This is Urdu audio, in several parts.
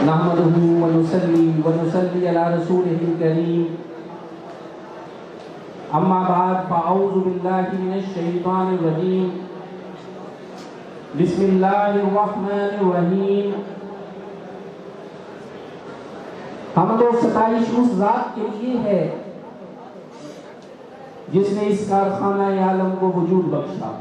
نحمده ونصلي على رسوله الكريم اما بعد فاعوذ بالله من الشیطان الرجیم بسم اللہ الرحمن الرحیم حمد و ستائش اس ذات کے لیے ہے جس نے اس کارخانہ عالم کو وجود بخشا،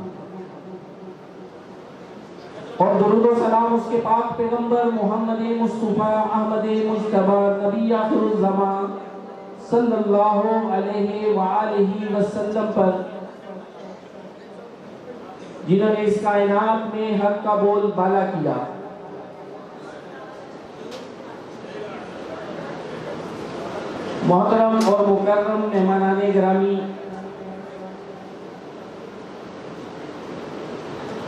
اور درود و سلام اس کے پاک پیغمبر محمد مصطفیٰ احمد مجتبی نبی آخر الزمان صلی اللہ علیہ وآلہ وسلم پر، جنہوں نے اس کائنات میں حق کا بول بالا کیا۔ محترم اور مکرم مہمانان گرامی،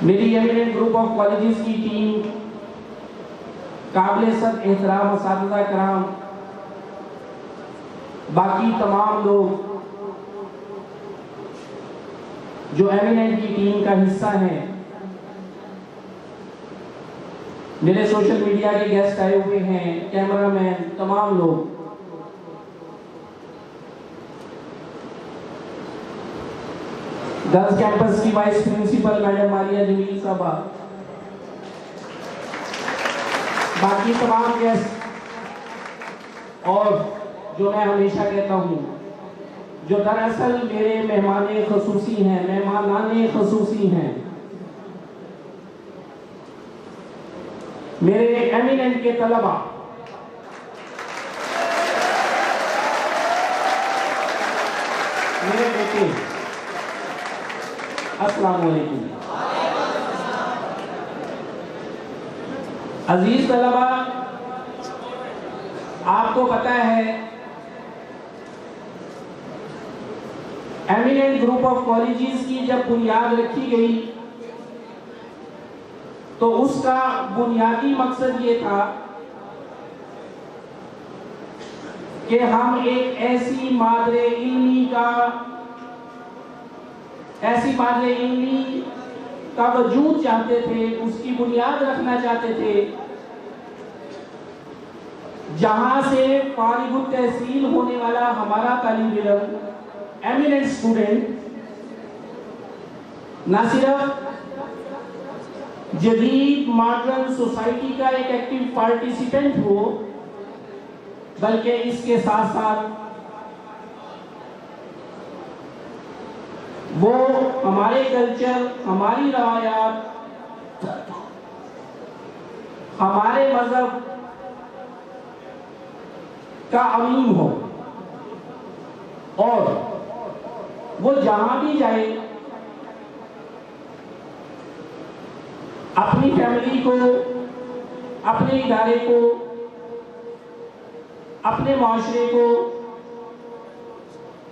میری ایمیننٹ گروپ آف کالجز کی ٹیم، قابل صد احترام اساتذہ کرام، باقی تمام لوگ جو ایمیننٹ کی ٹیم کا حصہ ہیں، میرے سوشل میڈیا کے گیسٹ آئے ہوئے ہیں، کیمرہ مین، تمام لوگ، گرلز کیمپس کی وائس پرنسپل میڈم ماریہ جمیل صاحبہ، باقی تمام گیسٹ، اور جو میں ہمیشہ کہتا ہوں، جو دراصل میرے مہمان خصوصی ہیں، مہمانان خصوصی ہیں، میرے ایمیننٹ کے طلبہ، میرے بیٹے، السلام علیکم۔ عزیز طلبہ، آپ کو پتہ ہے ایمیننٹ گروپ آف کالجز کی جب بنیاد رکھی گئی تو اس کا بنیادی مقصد یہ تھا کہ ہم ایک ایسی مادر علمی کا وجود چاہتے تھے، اس کی بنیاد رکھنا چاہتے تھے، جہاں سے فارغ التحصیل ہونے والا ہمارا طالب علم، ایمیننٹ اسٹوڈنٹ، نہ صرف جدید ماڈرن سوسائٹی کا ایک ایکٹیو پارٹیسپینٹ ہو، بلکہ اس کے ساتھ ساتھ وہ ہمارے کلچر، ہماری روایات، ہمارے مذہب کا امین ہو، اور وہ جہاں بھی جائے اپنی فیملی کو، اپنے ادارے کو، اپنے معاشرے کو،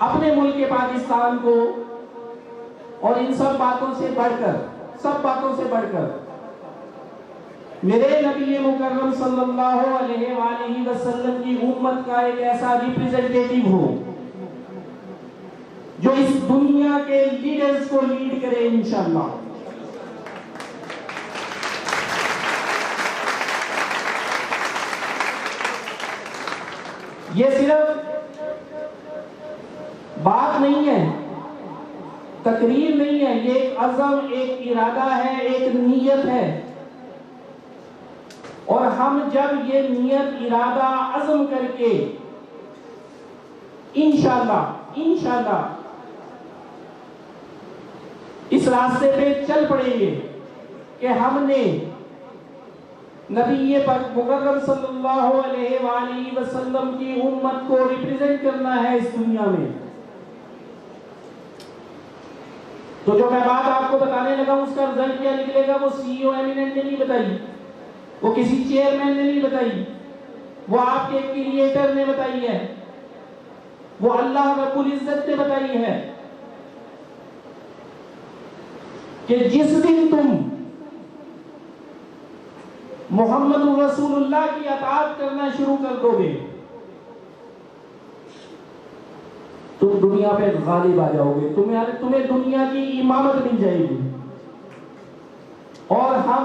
اپنے ملک پاکستان کو، اور ان سب باتوں سے بڑھ کر میرے نبی مکرم صلی اللہ علیہ وآلہ وسلم کی امت کا ایک ایسا ریپریزنٹیٹیو ہو جو اس دنیا کے لیڈرز کو لیڈ کرے انشاءاللہ۔ یہ صرف بات نہیں ہے، تقریر نہیں ہے، یہ ایک عزم، ایک ارادہ ہے، ایک نیت ہے، اور ہم جب یہ نیت، ارادہ، عزم کر کے انشاءاللہ اس راستے پہ چل پڑیں گے کہ ہم نے نبی مکرم صلی اللہ علیہ وآلہ وسلم کی امت کو ریپریزنٹ کرنا ہے اس دنیا میں، تو جو میں بات آپ کو بتانے لگا اس کا رزلٹ کیا نکلے گا، وہ سی ای او ایمیننٹ نے نہیں بتائی، وہ کسی چیئرمین نے نہیں بتائی، وہ آپ کے کریٹر نے بتائی ہے، وہ اللہ رب العزت نے بتائی ہے کہ جس دن تم محمد رسول اللہ کی اطاعت کرنا شروع کر دو گے، تم دنیا پہ غالب آ جاؤ گے، تمہیں دنیا کی امامت مل جائے گی، اور ہم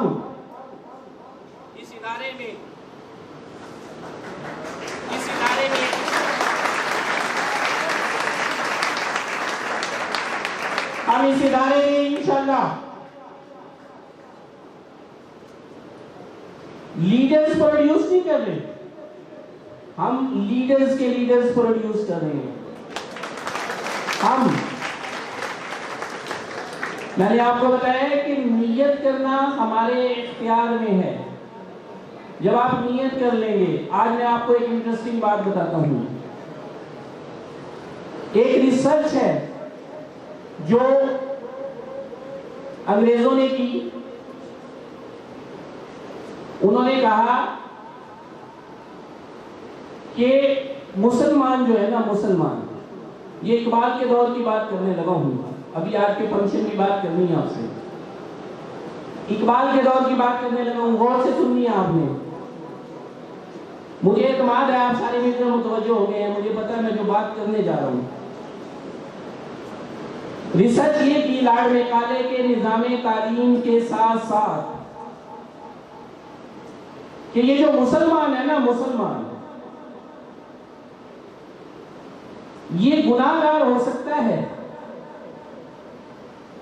اس ادارے میں ہم اس ادارے میں انشاءاللہ لیڈرز پروڈیوس نہیں کر رہے، ہم لیڈرز کے لیڈرز پروڈیوس کر رہے ہیں۔ میں نے آپ کو بتایا ہے کہ نیت کرنا ہمارے اختیار میں ہے، جب آپ نیت کر لیں گے۔ آج میں آپ کو ایک انٹرسٹنگ بات بتاتا ہوں۔ ایک ریسرچ ہے جو انگریزوں نے کی، انہوں نے کہا کہ مسلمان جو ہے نا، مسلمان، یہ اقبال کے دور کی بات کرنے لگا ہوں، ابھی آج کے فنکشن کی بات کرنی ہے آپ سے، اقبال کے دور کی بات کرنے لگا ہوں، غور سے سننی ہے آپ نے۔ مجھے اعتماد ہے آپ سارے میرے متوجہ ہو گئے ہیں، مجھے پتا ہے میں جو بات کرنے جا رہا ہوں۔ ریسرچ یہ کی لارڈ میکالے کے نظام تعلیم کے ساتھ ساتھ کہ یہ جو مسلمان ہے نا، مسلمان یہ گناہ گار ہو سکتا ہے،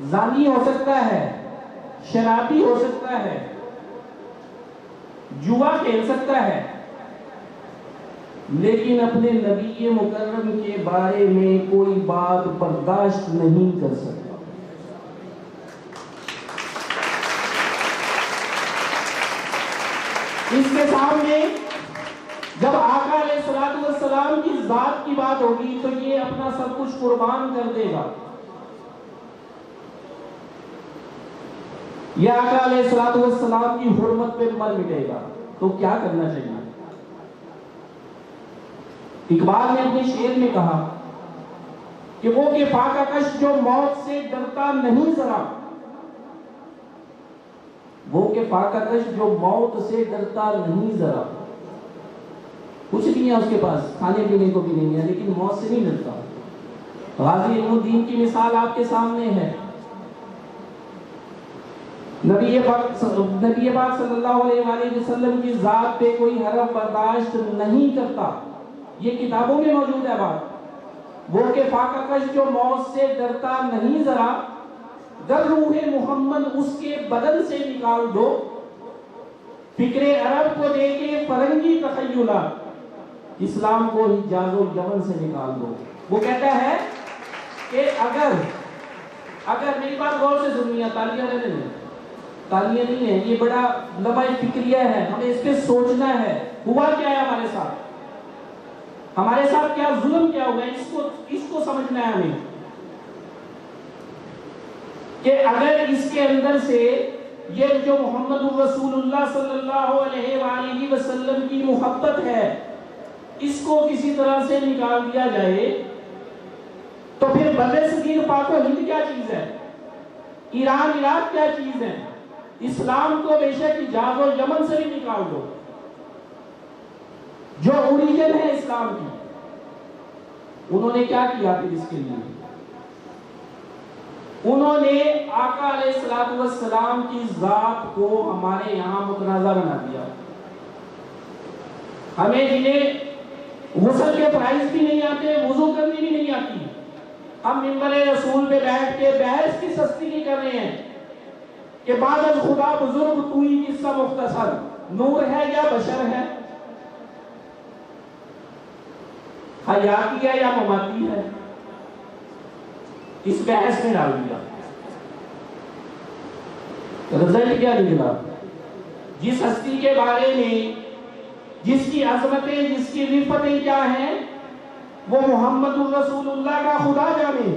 زانی ہو سکتا ہے، شرابی ہو سکتا ہے، جوا کھیل سکتا ہے، لیکن اپنے نبی مکرم کے بارے میں کوئی بات برداشت نہیں کر سکتا۔ اس کے سامنے جب آقا علیہ الصلوۃ والسلام کی ذات کی بات ہوگی تو یہ اپنا سب کچھ قربان کر دے گا۔ یہ آقا علیہ الصلوۃ والسلام کی حرمت پہ مر مٹے گا، تو کیا کرنا چاہیے؟ اقبال نے اپنے شعر میں کہا کہ وہ کہ فاقہ کش جو موت سے ڈرتا نہیں ذرا، وہ کہ فاقہ کش جو موت سے ڈرتا نہیں ذرا، کچھ نہیں ہے اس کے پاس، کھانے پینے کو بھی نہیں ہے، لیکن موت سے نہیں ڈرتا۔ غازی علم الدین کی مثال آپ کے سامنے ہے۔ نبی پاک صلی اللہ علیہ وآلہ وسلم کی ذات پہ کوئی حرف برداشت نہیں کرتا، یہ کتابوں میں موجود ہے بات۔ وہ کہ فاقہ کش جو موت سے ڈرتا نہیں ذرا، گر روح محمد اس کے بدن سے نکال دو، فکر عرب کو دے کے فرنگی تخیلات، اسلام کو حجاز و یمن سے نکال دو۔ وہ کہتا ہے کہ اگر میری بات غور سے سننی ہے، تالیاں نہیں ہیں، یہ بڑا لمبا فکریہ ہے، ہمیں اس پہ سوچنا ہے، ہوا کیا ہے ہمارے ساتھ، ہمارے ساتھ کیا ظلم کیا ہوا ہے، اس کو سمجھنا ہے ہمیں، کہ اگر اس کے اندر سے یہ جو محمد الرسول اللہ صلی اللہ علیہ وآلہ وسلم کی محبت ہے، اس کو کسی طرح سے نکال دیا جائے تو پھر بر صغیر پاک و ہند کیا چیز ہے، ایران عراق کیا چیز ہے، اسلام کو بے شک حجاز و یمن سے بھی نکال دو، جو اوریجن ہے اسلام کی۔ انہوں نے کیا کیا پھر اس کے لیے؟ انہوں نے آقا علیہ الصلوۃ والسلام کی ذات کو ہمارے یہاں متنازع بنا دیا۔ ہمیں جنہیں غسل کے فرائض بھی نہیں آتے، وضو کرنی بھی نہیں آتی، ہم منبر رسول پہ بیٹھ کے بحث کی سستی نہیں کر رہے ہیں کہ بعد از خدا بزرگ تو ہی قصہ مختصر، نور ہے یا بشر ہے، حیاتی ہے یا مماتی ہے، اس بحث میں ڈال دیا۔ رزلٹ کیا نکلا؟ جس ہستی کے بارے میں، جس کی عظمتیں، جس کی رفتیں کیا ہیں، وہ محمد الرسول اللہ کا خدا جانے،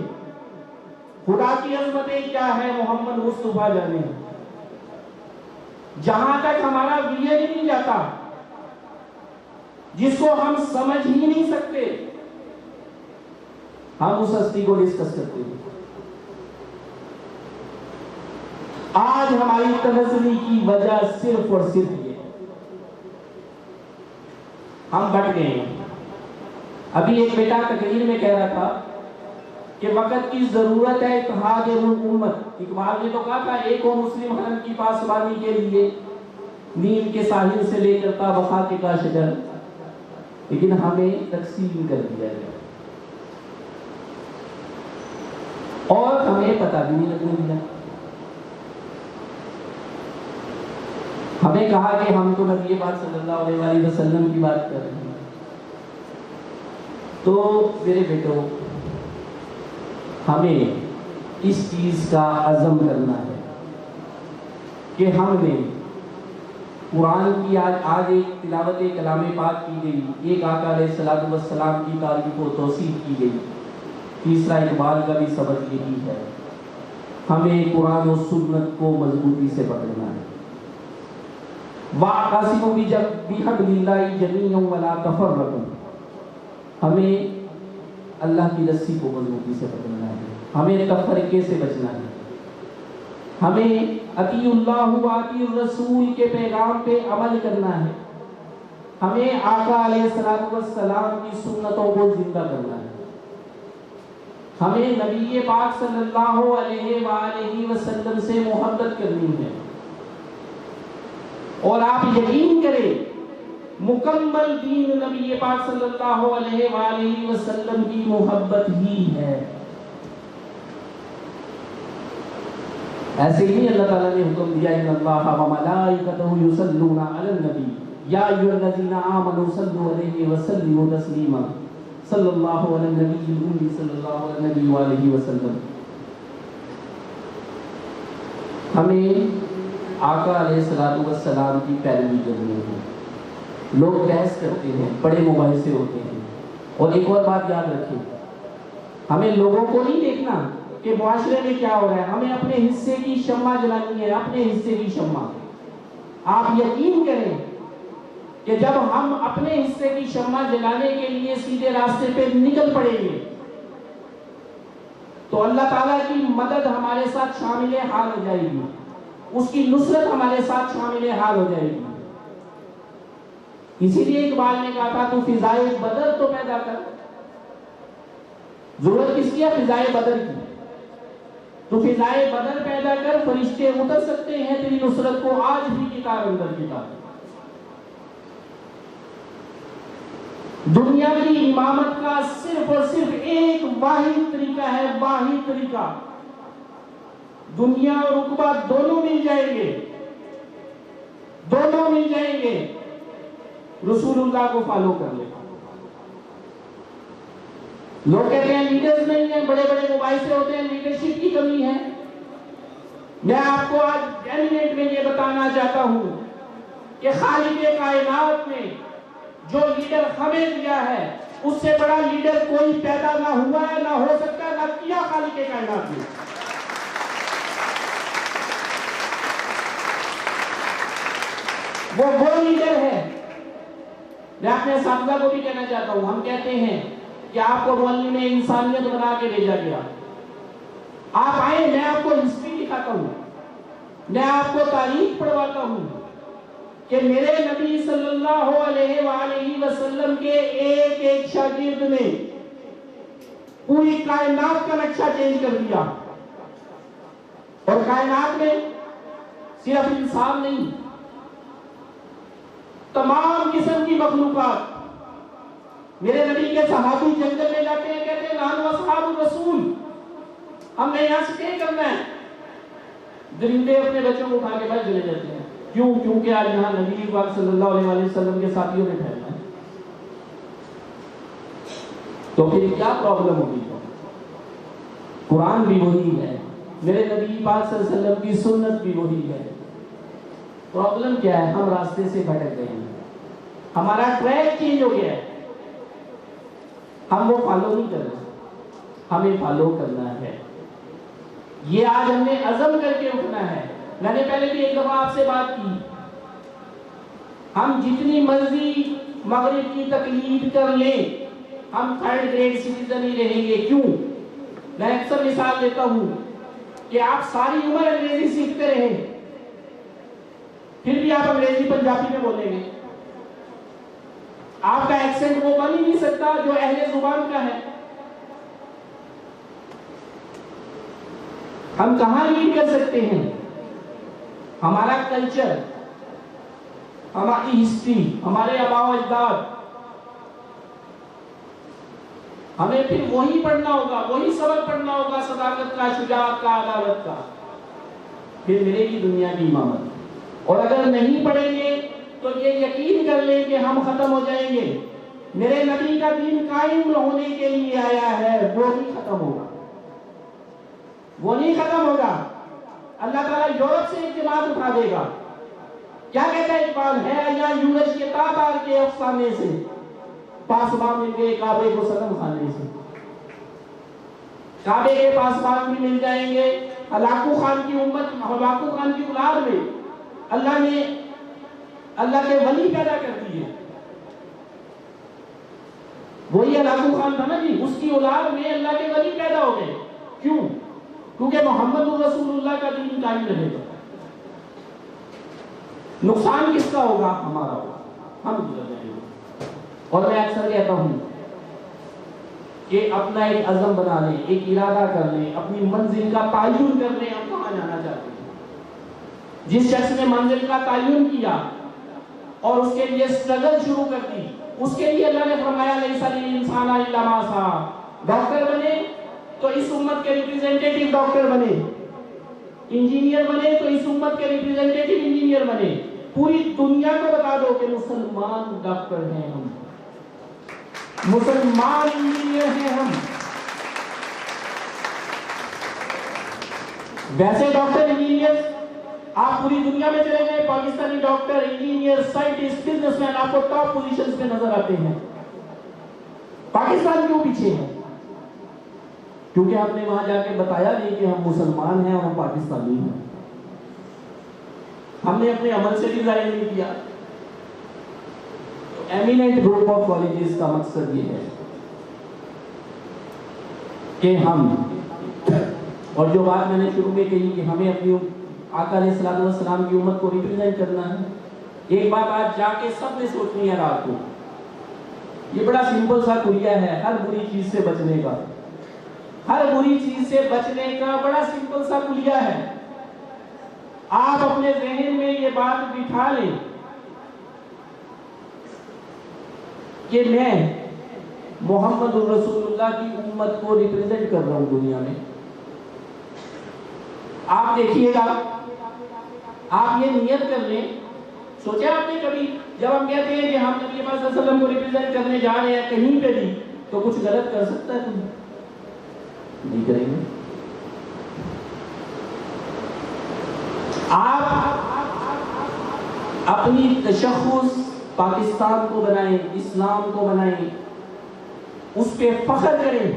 خدا کی عظمتیں کیا ہے محمد مصطفیٰ جانے۔ جہاں تک ہمارا ویژن نہیں جاتا، جس کو ہم سمجھ ہی نہیں سکتے، ہم اس ہستی کو ڈسکس کرتے ہیں۔ آج ہماری تنزلی کی وجہ صرف اور صرف یہ، ہم بٹ گئے ہیں۔ ابھی ایک بیٹا تقریر میں کہہ رہا تھا کہ وقت کی ضرورت ہے اتحاد امت۔ اقبال نے تو کہا تھا ایک ہو مسلم حرم کی پاسبانی کے لیے، نیل کے ساحل سے لے کر تا وفا کے کا شجر، لیکن ہمیں تقسیم کر دیا گیا۔ اور ہمیں پتہ بھی نہیں لگنے دیا. ہمیں کہا کہ ہم تو نبی پاک صلی اللہ علیہ وسلم کی بات کر رہے ہیں. تو میرے بیٹوں، ہمیں اس چیز کا عزم کرنا ہے کہ ہم نے قرآن کی آج ایک تلاوت کلام پاک کی گئی، ایک آقا علیہ الصلوۃ والسلام کی تعریف و توصیف کی گئی. تیسرا اقبال کا بھی سبق یہی ہے، ہمیں قرآن و سنت کو مضبوطی سے پکڑنا ہے. وَاعْتَصِمُوا بِحَبْلِ اللَّهِ جَمِيعًا وَلَا تَفَرَّقُوا. ہمیں اللہ کی رسی کو مضبوطی سے پکڑنا ہے، ہمیں تفرقے سے بچنا ہے. ہمیں اطیعوا اللہ و اطیعوا الرسول کے پیغام پہ عمل کرنا ہے. ہمیں آقا علیہ الصلوۃ والسلام کی سنتوں کو زندہ کرنا ہے. ہمیں نبی پاک صلی اللہ علیہ وآلہ وسلم سے محبت کرنی ہے. اور آپ یقین کریں، مکمل دین نبی پاک صلی اللہ علیہ وآلہ وسلم کی محبت ہی ہے. ایسے ہی اللہ تعالیٰ نے حکم دیا، ان اللہ وملائکتہ یصلون علی النبی یا ایھا الذین آمنوا صلوا علیہ وسلموا تسلیما. صلی اللہ علی النبی الامی صلی اللہ علی النبی وآلہ وسلم. ہمیں آقا علیہ الصلوۃ والسلام کی پیروی کرنی ہے. لوگ بحث کرتے ہیں، بڑے مباحثے ہوتے ہیں. اور ایک اور بات یاد رکھیں، ہمیں لوگوں کو نہیں دیکھنا کہ معاشرے میں کیا ہو رہا ہے، ہمیں اپنے حصے کی شمع جلانی ہے، اپنے حصے کی شمع. آپ یقین کریں کہ جب ہم اپنے حصے کی شمع جلانے کے لیے سیدھے راستے پہ نکل پڑیں گے تو اللہ تعالیٰ کی مدد ہمارے ساتھ شامل حال ہو جائے گی، اس کی نصرت ہمارے ساتھ شامل حال ہو جائے گی. اسی لیے اقبال نے کہا تھا، تو فضائے بدر تو پیدا کر. ضرورت کس کی ہے؟ فضائے بدر کی. تو فضائے بدر پیدا کر، فرشتے اتر سکتے ہیں تیری نصرت کو آج بھی کتاب اندر کتاب. دنیا کی امامت کا صرف اور صرف ایک واحد طریقہ ہے، واحد طریقہ. دنیا اور عقبہ دونوں مل جائیں گے، دونوں مل جائیں گے. رسول اللہ کو فالو کر لے. لوگ کہتے ہیں لیڈرز نہیں ہیں، بڑے بڑے مباحثے ہوتے ہیں، لیڈرشپ کی کمی ہے. میں آپ کو آج ایمیننٹ میں یہ بتانا چاہتا ہوں کہ خالق کائنات نے جو لیڈر ہمیں دیا ہے، اس سے بڑا لیڈر کوئی پیدا نہ ہوا ہے، نہ ہو سکتا ہے، نہ کیا خالق کائنات نے. وہ لیڈر ہے. میں اپنے اساتذہ کو بھی کہنا چاہتا ہوں، ہم کہتے ہیں کہ آپ کو معلم انسانیت بنا کے بھیجا گیا. آپ آئیں، میں آپ کو ہسٹری دکھاتا ہوں، میں آپ کو تاریخ پڑھواتا ہوں کہ میرے نبی صلی اللہ علیہ وآلہ وسلم کے ایک ایک شاگرد نے پوری کائنات کا نقشہ چینج کر دیا. اور کائنات میں صرف انسان نہیں، تمام قسم کی مخلوقات. میرے نبی کے صحابی جنگل میں جاتے ہیں، کہتے ہیں نحن اصحاب الرسول، ہم نے یہاں سے کیا کرنا ہے. درندے اپنے بچوں کو اٹھا کے باہر چلے جاتے ہیں. کیوں؟ کیونکہ آج یہاں نبی پاک صلی اللہ علیہ وسلم کے ساتھیوں نے پھیلنا ہے. تو پھر کیا پرابلم ہوگی؟ قرآن بھی وہی ہے، میرے نبی پاک صلی اللہ علیہ وسلم کی سنت بھی وہی ہے. پرابلم کیا ہے؟ ہم راستے سے بھٹک گئے ہیں، ہمارا ٹریک چینج ہو گیا ہے، ہم وہ فالو نہیں کر رہے. ہمیں فالو کرنا ہے. یہ آج ہم نے عزم کر کے اٹھنا ہے. میں نے پہلے بھی ایک دفعہ آپ سے بات کی، ہم جتنی مرضی مغرب کی تقلید کر لیں، ہم تھرڈ گریڈ سٹیزن ہی رہیں گے. کیوں؟ میں اکثر مثال دیتا ہوں کہ آپ ساری عمر انگریزی سیکھتے رہیں، پھر بھی آپ انگریزی پنجابی میں بولیں گے. آپ کا ایکسنٹ وہ بن ہی نہیں سکتا جو اہل زبان کا ہے. ہم کہاں لیڈ کر سکتے ہیں؟ ہمارا کلچر، ہماری ہسٹری، ہمارے آباء و اجداد، ہمیں پھر وہی پڑھنا ہوگا، وہی سبق پڑھنا ہوگا، صداقت کا، شجاعت کا، عدالت کا، پھر ملے گی دنیا کی امامت۔ اور اگر نہیں پڑھیں گے تو یہ یقین کر لیں کہ ہم ختم ہو جائیں گے۔ میرے نبی کا دین قائم ہونے کے لیے آیا ہے، وہ نہیں ختم ہوگا، وہ نہیں ختم ہوگا۔ اللہ تعالیٰ یورپ سے ایک جماعت اٹھا دے گا۔ کیا کہتا ہے اقبال؟ ہے یا یورش کے تاتار کے افسانے سے، پاسبان مل گئے کعبے کو صنم خانے سے۔ کعبے کے پاسبان بھی مل جائیں گے۔ ہلاکو خان کی امت، ہلاکو خان کی اولاد میں اللہ نے اللہ کے ولی پیدا کر دیے۔ وہی ہلاکو خان تھا نا جی، اس کی اولاد میں اللہ کے ولی پیدا ہو گئے۔ کیوں؟ کیونکہ محمد الرسول اللہ کا دین قائم رہے گا۔ نقصان کس کا ہوگا؟ ہمارا ہوگا، ہم گزر جائیں گے۔ اور میں اکثر کہتا ہوں کہ اپنا ایک عزم بنا لیں، ایک ارادہ کر لیں، اپنی منزل کا تعین کر لیں، آپ کہاں جانا چاہتے ہیں۔ جس شخص نے منزل کا تعین کیا اور اس کے لیے اسٹرگل شروع کر دی، اس کے لیے اللہ نے فرمایا لیس للانسان الا ما سعى۔ ڈاکٹر بنے تو اس امت کے ریپریزنٹیٹیو ڈاکٹر بنے، انجینئر بنے تو اس امت کے ریپریزنٹیٹیو انجینئر بنے۔ پوری دنیا کو بتا دو کہ مسلمان ڈاکٹر ہیں ہم، مسلمان انجینئر ہیں ہم۔ ویسے ڈاکٹر انجینئر آپ پوری دنیا میں چلے گئے، Pakistani doctor engineer scientist business man آپ کو ٹاپ پوزیشنز پہ نظر آتے ہیں۔ پاکستان کیوں پیچھے ہے؟ کیونکہ آپ نے وہاں جا کے بتایا نہیں کہ ہم مسلمان ہیں اور ہم پاکستانی ہیں۔ ہم نے اپنے عمل سے بھی ظاہر نہیں کیا۔ ایمیننٹ گروپ آف کالجز کا مقصد یہ ہے کہ ہم، اور جو بات میں نے شروع میں کہی کہ ہمیں اپنی آقا علیہ الصلوۃ والسلام کی امت کو ریپرزینٹ کرنا ہے، ایک بات آج جا کے سب نے سوچنی ہے رات کو۔ یہ بڑا سمپل سا کلیہ ہے ہر بری چیز سے بچنے کا، ہر بری چیز سے بچنے کا بڑا سمپل سا کلیہ ہے۔ آپ اپنے ذہن میں یہ بات بٹھا لیں کہ میں محمد الرسول اللہ کی امت کو ریپرزینٹ کر رہا ہوں دنیا میں۔ آپ دیکھیے گا، آپ یہ نیت کر لیں، سوچیں آپ نے کبھی جب ہم کہتے ہیں کہ ہم نبی پاک صلی اللہ علیہ وسلم کو ریپرزینٹ کرنے جا رہے ہیں کہیں پہ بھی، تو کچھ غلط کر سکتا ہے کوئی؟ نہیں کریں گے۔ آپ اپنی تشخص پاکستان کو بنائیں، اسلام کو بنائیں، اس پہ فخر کریں،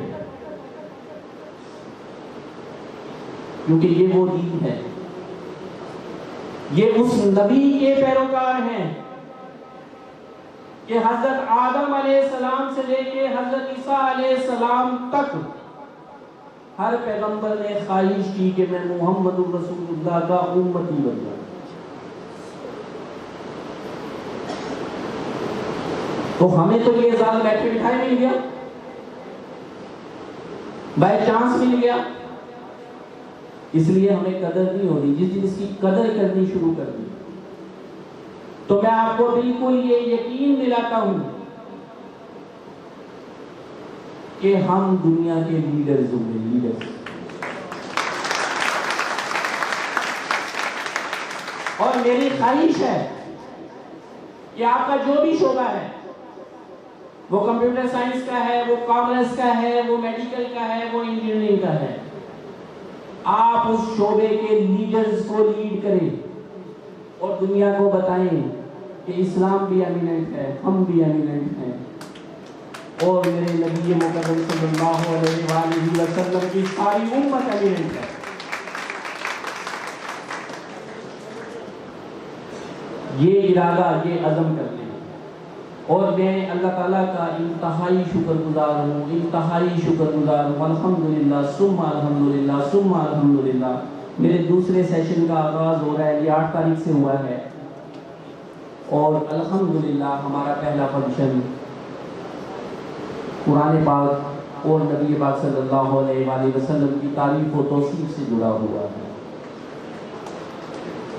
کیونکہ یہ وہ دین ہے، یہ اس نبی کے پیروکار ہیں کہ حضرت آدم علیہ السلام سے لے کے حضرت عیسیٰ علیہ السلام تک ہر پیغمبر نے خواہش کی کہ میں محمد الرسول اللہ کا امتی بن جاؤں۔ تو ہمیں تو یہ اعزاز بیٹھے بٹھائے مل گیا، بائی چانس مل گیا، اس لیے ہمیں قدر نہیں ہو رہی۔ جس دن اس کی قدر کرنی شروع کر دی تو میں آپ کو بالکل یہ یقین دلاتا ہوں کہ ہم دنیا کے لیڈرز ہوں گے، لیڈرز۔ اور میری خواہش ہے کہ آپ کا جو بھی شعبہ ہے، وہ کمپیوٹر سائنس کا ہے، وہ کامرس کا ہے، وہ میڈیکل کا ہے، وہ انجینئرنگ کا ہے، آپ اس شعبے کے لیڈرز کو لیڈ کریں اور دنیا کو بتائیں کہ اسلام بھی ایمیننٹ ہے، ہم بھی ایمیننٹ ہیں، اور میرے نبی مکرم صلی اللہ علیہ وآلہ وسلم کی ساری امت ایمیننٹ ہے۔ یہ ارادہ، یہ عزم کر لیں۔ اور میں اللہ تعالیٰ کا انتہائی شکر گزار ہوں، انتہائی شکر گزار ہوں، الحمدللہ ثم الحمدللہ ثم الحمدللہ۔ میرے دوسرے سیشن کا آغاز ہو رہا ہے، یہ 8 تاریخ سے ہوا ہے، اور الحمدللہ ہمارا پہلا فنکشن قرآن پاک اور نبی پاک صلی اللہ علیہ وآلہ وسلم کی تعریف و توصیف سے جڑا ہوا ہے۔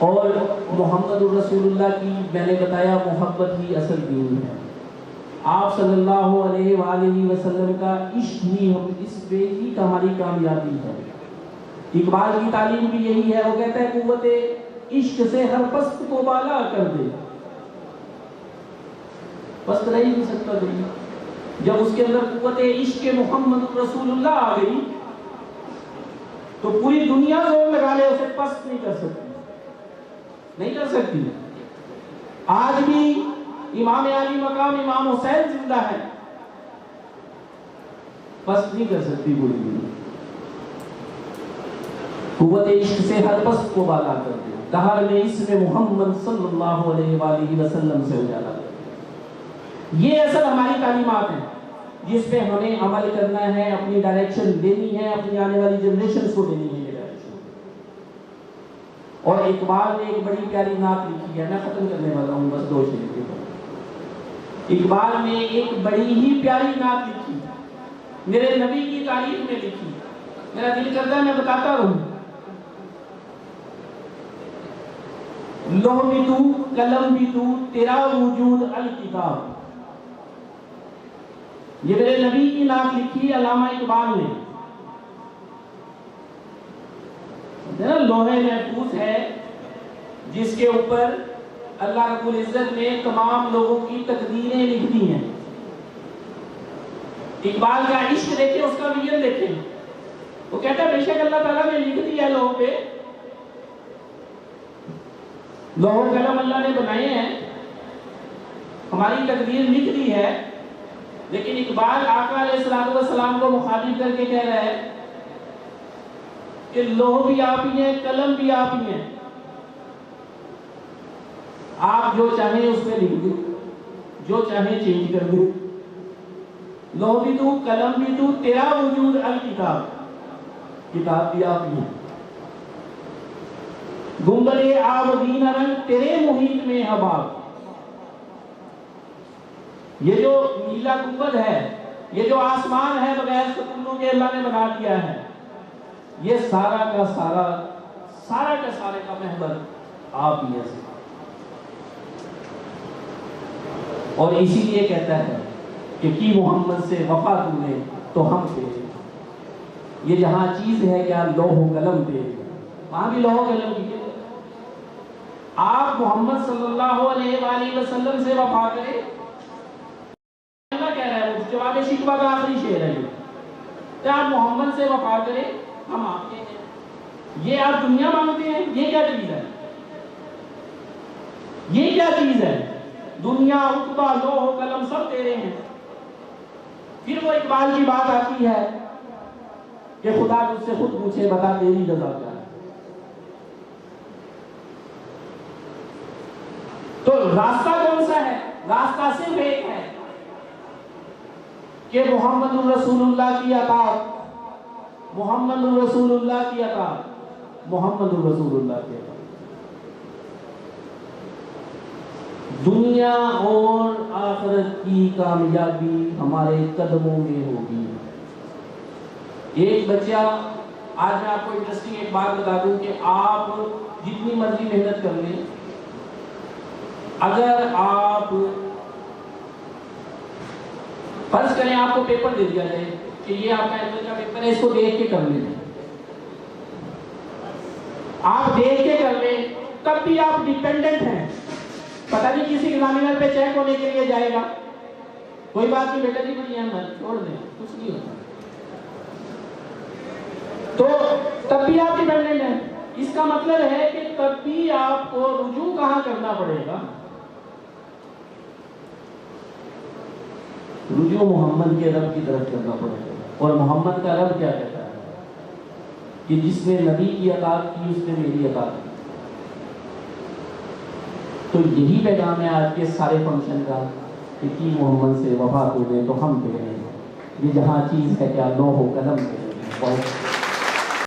اور محمد الرسول اللہ کی میں نے بتایا محبت ہی اصل دین ہے۔ آپ صلی اللہ علیہ وآلہ وسلم کا عشق ہی ہم اس پہ ہی ہماری کامیابی ہے۔ اقبال کی تعلیم بھی یہی ہے، وہ کہتا ہے قوت عشق سے ہر پست کو بالا کر دے۔ پست رہ ہی نہیں سکتا دنیا، جب اس کے اندر قوت عشق محمد رسول اللہ آ گئی تو پوری دنیا زور لگا لے اسے پست نہیں کر سکتی، نہیں کر سکتی۔ آج بھی امام علی مقام امام حسین زندہ ہے، پست نہیں کر سکتی پوری دنیا۔ قوت عشق سے ہر پست کو بالا کر دے، دہر میں اسم محمد صلی اللہ علیہ وآلہ وسلم سے اجالا کر۔ یہ اصل ہماری تعلیمات ہیں جس پہ ہمیں عمل کرنا ہے، اپنی ڈائریکشن دینی ہے، اپنی آنے والی جنریشنز کو دینی ہے یہ ڈائریکشن۔ اور اقبال نے ایک بڑی پیاری نعت لکھی ہے، میں ختم کرنے والا ہوں بس 2 شعر کے بعد۔ اقبال نے ایک بڑی ہی پیاری نعت لکھی، میرے نبی کی تعریف میں لکھی، میرا دل کرتا ہے میں بتاتا رہوں۔ لوح بھی تو، قلم بھی تو، تیرا وجود الکتاب۔ یہ میرے نبی کی نعت لکھی علامہ اقبال نے۔ لوح محفوظ ہے جس کے اوپر اللہ رب العزت نے تمام لوگوں کی تقدیریں لکھ دی ہیں۔ اقبال کا عشق دیکھیں، اس کا ویژن دیکھیں، وہ کہتا ہے بے شک اللہ تعالیٰ نے لکھ دیا لوح پہ، لوح و قلم اللہ نے بنائے ہیں، ہماری تقدیر لکھ دی ہے، لیکن اقبال آقا علیہ السلام کو مخاطب کر کے کہہ رہا ہے کہ لوح بھی آپ ہی ہیں، قلم بھی آپ ہی ہیں، آپ جو چاہیں اس میں لکھ دیں، جو چاہیں چینج کر دیں۔ لوح بھی تو، قلم بھی تو، تیرا وجود الکتاب، کتاب بھی آپ ہی ہیں۔ گنبد آبدین رنگ تیرے محیط میں حباب، یہ جو نیلا گنبد ہے، یہ جو آسمان ہے بغیر ستونوں کے اللہ نے بنا دیا ہے، یہ سارا کا سارے کا محور آپ ہی ہیں۔ اور اسی لیے کہتا ہے کہ کی محمد سے وفا تم نے تو ہم پہ، یہ جہاں چیز ہے کیا لوح و قلم پہ، وہاں بھی لوح و قلم کی۔ آپ محمد صلی اللہ علیہ وآلہ وسلم سے وفا کریں، اللہ کہہ رہا ہے، وہ جواب شکوہ کا آخری شعر ہے کہ آپ محمد سے وفا کریں، ہم آپ کے ہیں۔ یہ آپ دنیا مانگتے ہیں، یہ کیا چیز ہے؟ یہ کیا چیز ہے؟ دنیا، رتبہ، لوح و قلم سب تیرے ہیں۔ پھر وہ اقبال کی بات آتی ہے کہ خدا تجھ سے خود پوچھے بتا تیری رضا کیا ہے۔ تو راستہ کون سا ہے؟ راستہ صرف ایک ہے کہ محمد الرسول اللہ کی اطاعت، محمد الرسول اللہ کی اطاعت، محمد الرسول اللہ کی اطاعت۔ دنیا اور آخرت کی کامیابی ہمارے قدموں میں ہوگی۔ ایک بچہ، آج میں آپ کو انٹرسٹنگ ایک بات بتا دوں کہ آپ جتنی مرضی محنت کر لیں، اگر آپ فرض کریں آپ کو پیپر دے دیا جائے کہ یہ آپ کا ایڈمیشن کا پیپر ہے، اس کو دیکھ کے کر لیں، آپ دیکھ کے کر لیں، تب بھی آپ ڈیپینڈنٹ ہیں۔ پتہ نہیں کسی ایگزامینر پہ چیک ہونے کے لیے جائے گا، کوئی بات نہیں بیٹا جی بڑی احمد چھوڑ دیں، کچھ نہیں ہوتا، تو تب بھی آپ ڈیپینڈنٹ ہیں۔ اس کا مطلب ہے کہ تب بھی آپ کو رجوع کہاں کرنا پڑے گا؟ رجوع محمد کے رب کی طرف کرنا پڑے گا۔ اور محمد کا رب کیا کہتا ہے کہ جس نے نبی کی اطاعت کی اس نے میری اطاعت کی۔ تو یہی پیغام ہے آج کے سارے فنکشن کا کہ کی محمد سے وفا تو دے تو ہم پہ ہیں، یہ جہاں چیز ہے کیا لوح و قلم پہ ہے۔